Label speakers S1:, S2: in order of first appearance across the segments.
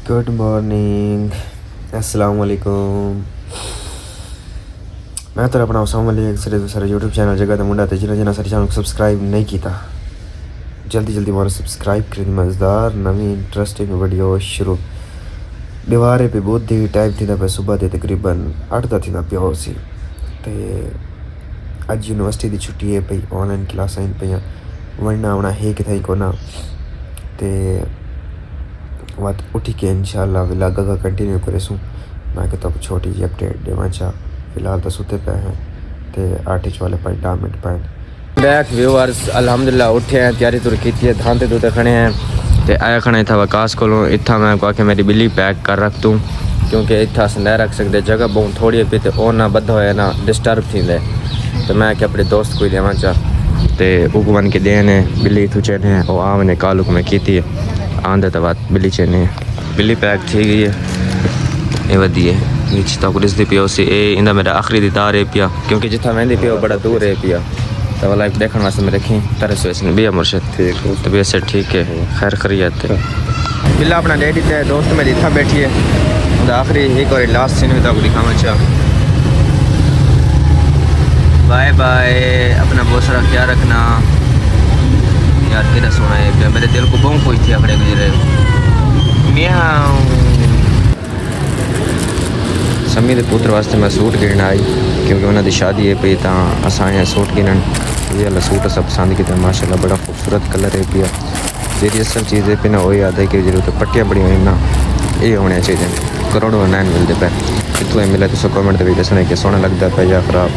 S1: Good morning, अस्सलाम वालेकुम। मैं तो अपना उसामा अली सारे यूट्यूब चैनल जगह तो मुंडा जिन्हें जिन्हें सारे चैनल को सब्सक्राइब नहीं किया जल्दी जल्दी मारो सब्सक्राइब करें। मज़ेदार नवी इंटरेस्टिंग वीडियो शुरू। दीवारे पे बहुत दी टाइम थी पे सुबह के तकरीबन 8 का थी पिया सी। अज यूनिवर्सिटी की छुट्टी है पई, ऑनलाइन क्लास आइन पे वरना आना है कि थी को ना ते बात उठी के इंशाल्लाह व्लॉग का कंटिन्यू करेसूँ। मैं तो छोटी जी अपडेट देवा चाह। फिलहाल तो सुते पे हैं तो 8 वाले 5 मिनट पे बैक व्यूअर्स अल्हम्दुलिल्लाह उठे हैं, तैयारी तुर की है, धानते दूते खड़े हैं तो आया खड़े था वकास को इतना मैं को मेरी बिल्ली पैक कर रख दूँ क्योंकि इतना अस नहीं रख सकते, जगह बहुत थोड़ी है पी तो और ना बद होया ना डिस्टर्ब थी। तो मैं कि अपने दोस्त को देवा चाह तो उगवन के देने बिल्ली इतू चेने और आमने कालुक में की आंदे तो बात बिल्ली चेने बिल्ली पैक थी गई है। ये वधी है नीचे तक रिसदी पियो से इंदा मेरा आखिरी दीदार है पिया क्योंकि जितना मेहंदी पियो बड़ा दूर है पिया। तो वाला देखने वास्ते मैं रखी तरह से भैया मुर्शद ठीक तबीयत से ठीक है, खैर खरीत है। बिल्ला अपना डैडी थे दोस्त मेरी इतना बैठी है आखिरी एक और लास्ट सीन भी दिखावा चाह। बाय बाय, अपना बहुत सारा ख्याल रखना यार। कितना सोना है पिया, मेरे दिल को बहुत कोई थी अगड़े गुजरे समी के पुत्र वास्ते मैं सूट गिरन आई क्योंकि उन्होंने शादी है पी तो असा सूट गिरन ये वाला सूट सब पसंद किया माशाल्लाह बड़ा खूबसूरत कलर है पिया। जी असल चीज़ है ना वही याद है कि जरूरत पट्टियाँ बड़ी हुई ना ये होने चाहिए। करोड़ों नैन मिलते पे कितों मिले तो कमेंट भी दसना कि सोना लगता पे या खराब।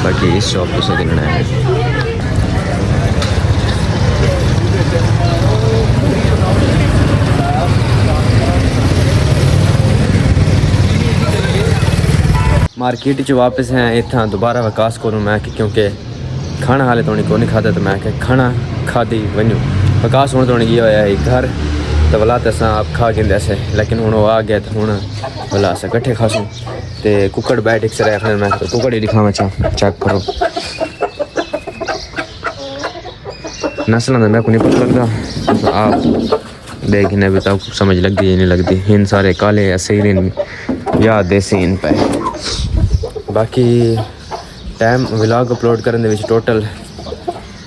S1: बाकी इस शॉप को गिरना है। मार्केट च वापस हैं इतना दोबारा वकास को मैं क्योंकि खाना हाले तो को नहीं खाता तो मैं खाना खादी वनूँ वकास हूँ तो ये होया घर तो भला तो आप खा गिंदे ऐसे लेकिन हूँ आ गया तो हूँ भला अस कट्ठे खासूँ तो कुकड़ बैठ एक सर आखने मैं तो कुकड़ ही दिखावा चाह चेक करो नस्ल मैं को नहीं पता लगता आप देखने भी तब समझ लगती नहीं लगती इन सारे काले असीन या देसी इन पे। बाकी टाइम व्लॉग अपलोड करने टोटल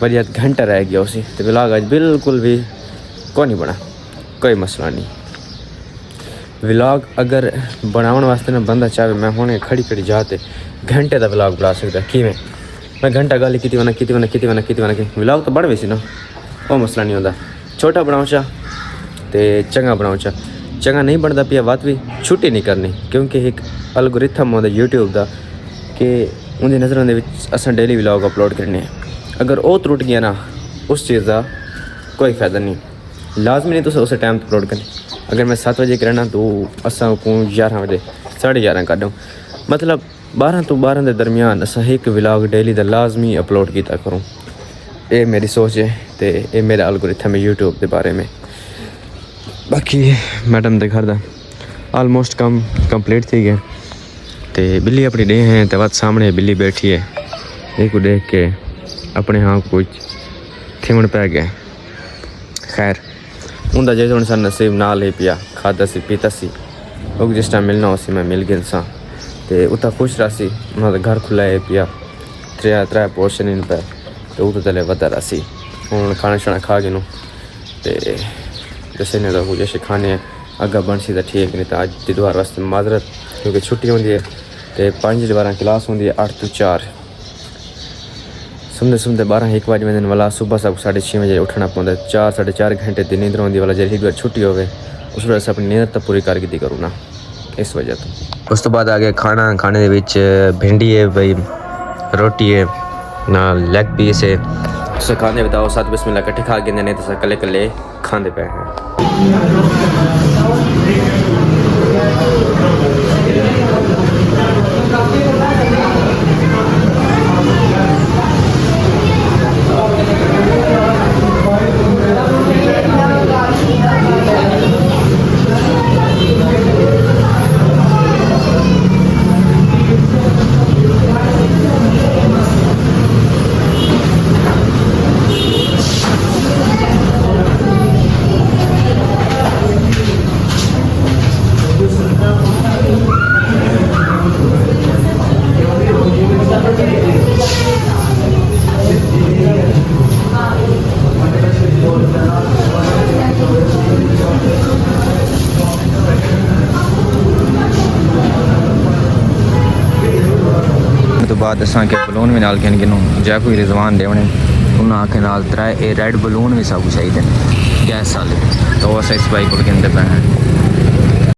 S1: वजह घंटा रह गया उसी तो व्लॉग अज बिल्कुल भी को नहीं बना। कोई मसला नहीं, व्लॉग अगर बनाने वास्ते ना बंदा चाहे मैं होने खड़ी खड़ी जाते घंटे का व्लॉग बना सकता कि मैं घंटा गल की व्लॉग तो बन भी सी ना वो मसला नहीं होता। छोटा बनाओ चाह तो चंगा बनाओ चाह चंगा नहीं बनता पिया बात भी छुट्टी नहीं करनी क्योंकि एक एल्गोरिथम होता यूट्यूब का कि उनकी नज़रों असा डेली व्लॉग अपलोड करने अगर वो त्रुट गया ना उस चीज़ का कोई फ़ायदा नहीं। लाजमी नहीं तो उस टाइम अपलोड करनी। अगर मैं 7 बजे करना तो असा को 11 बजे 11:30 कर दूँ मतलब 12 तो 12 के दरमियान असा एक व्लॉग डेली का लाजमी अपलोड किया करूँ। ये मेरी सोच है तो ये मेरा एल्गोरिथम है यूट्यूब के बारे में। बाकी मैडम के घर का आलमोस्ट काम कंप्लीट थी गया तो बिल्ली अपनी डे हैं तो बात सामने बिल्ली बैठी है एक को देख के अपने हाँ कुछ थिमन पै गया। खैर उनका जैसे उन सर नसीब ना ले पिया खादा सी पीता सी वो जिस टाइम मिलना उसी मैं मिल गया सा तो उतना खुश रहा सी उन्होंने घर खुला है पिया 3 पोर्शन इन पे तो वो तो चले वधा रहा सी हूँ खाना शाना खा गए तो जैसे ने तो जैसे खाने अगर बन सी तो ठीक नहीं तो अज की दोबारा वास्ते माजरत क्योंकि छुट्टी होती है तो 5-12 क्लास होती है 8 to 4 सुनते 12-1 बजे वाला सुबह सब 6:30 बजे उठना पौंदा 4-4.5 घंटे की नींद होती वाला जैसे एक बार छुट्टी हो उस वजह से अपनी नींद तो पूरी करके करूँ ना इस वजह तो। उस तो बाद आगे खाने भिंडी है भाई रोटी है ना लेग पीस है तो खाने बताओ 7 बिस्मिल्लाह कट्ठे खा गिंदे नहीं तो कले कले खाते पे हैं। बाद असां के बलून भी नाल कहन गिनू जैकू रिजवान देवने उन्हें आखे नाल 3 रेड बलून भी सब चाहिए गैस वाले तो अस इस बाइक को कहते पे हैं